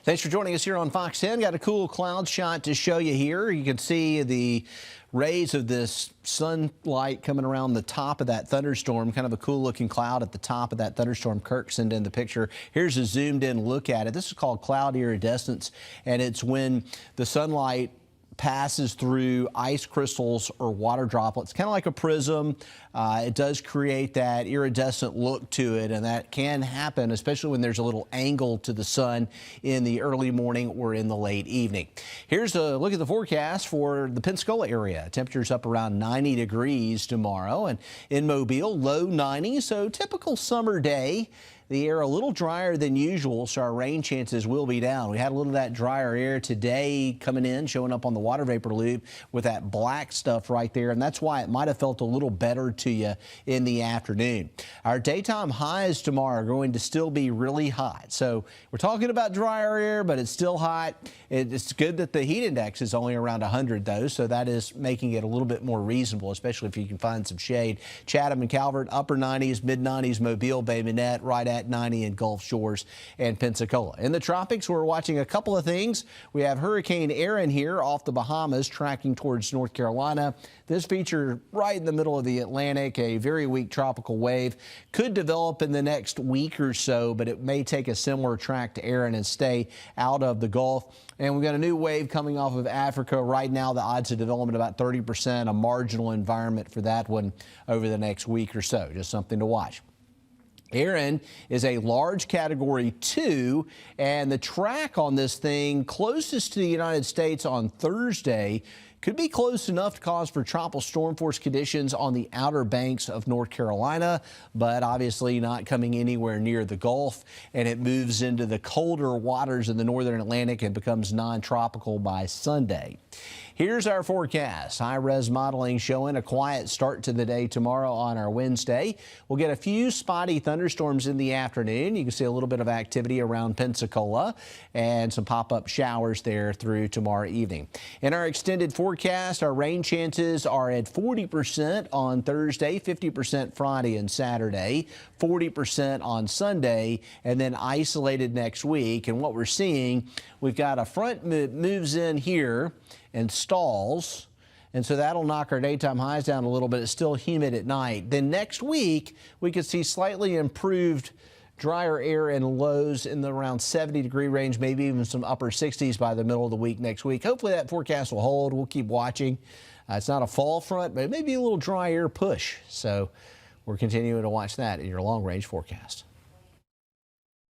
Thanks for joining us here on Fox 10. Got a cool cloud shot to show you here. You can see the rays of this sunlight coming around the top of that thunderstorm. Kind of a cool looking cloud at the top of that thunderstorm. Kirk sent in the picture. Here's a zoomed in look at it. This is called cloud iridescence, and it's when the sunlight passes through ice crystals or water droplets, kind of like a prism. It does create that iridescent look to it, and that can happen, especially when there's a little angle to the sun in the early morning or in the late evening. Here's a look at the forecast for the Pensacola area. Temperatures up around 90 degrees tomorrow, and in Mobile, low 90s, so typical summer day. The air a little drier than usual, so our rain chances will be down. We had a little of that drier air today coming in, showing up on the water vapor loop with that black stuff right there, and that's why it might have felt a little better to you in the afternoon. Our daytime highs tomorrow are going to still be really hot. So we're talking about drier air, but it's still hot. It's good that the heat index is only around 100, though, so that is making it a little bit more reasonable, especially if you can find some shade. Chatham and Calvert, upper 90s, mid 90s, Mobile, Bay Minette, right at 90 in Gulf Shores and Pensacola. In the tropics, we're watching a couple of things. We have Hurricane Erin here off the Bahamas tracking towards North Carolina. This feature right in the middle of the Atlantic, a very weak tropical wave. Could develop in the next week or so, but it may take a similar track to Erin and stay out of the Gulf. And we've got a new wave coming off of Africa. Right now, the odds of development about 30%, a marginal environment for that one over the next week or so. Just something to watch. Erin is a large Category 2, and the track on this thing closest to the United States on Thursday could be close enough to cause for tropical storm force conditions on the outer banks of North Carolina, but obviously not coming anywhere near the Gulf, and it moves into the colder waters in the northern Atlantic and becomes non-tropical by Sunday. Here's our forecast. High-res modeling showing a quiet start to the day tomorrow on our Wednesday. We'll get a few spotty thunderstorms in the afternoon. You can see a little bit of activity around Pensacola and some pop-up showers there through tomorrow evening. In our extended forecast, our rain chances are at 40% on Thursday, 50% Friday and Saturday, 40% on Sunday, and then isolated next week. And what we're seeing, we've got a front moves in here and stalls, and so that'll knock our daytime highs down a little bit. It's still humid at night. Then next week, we could see slightly improved drier air and lows in the around 70-degree range, maybe even some upper 60s by the middle of the week next week. Hopefully that forecast will hold. We'll keep watching. It's not a fall front, but it may be a little dry air push. So we're continuing to watch that in your long-range forecast.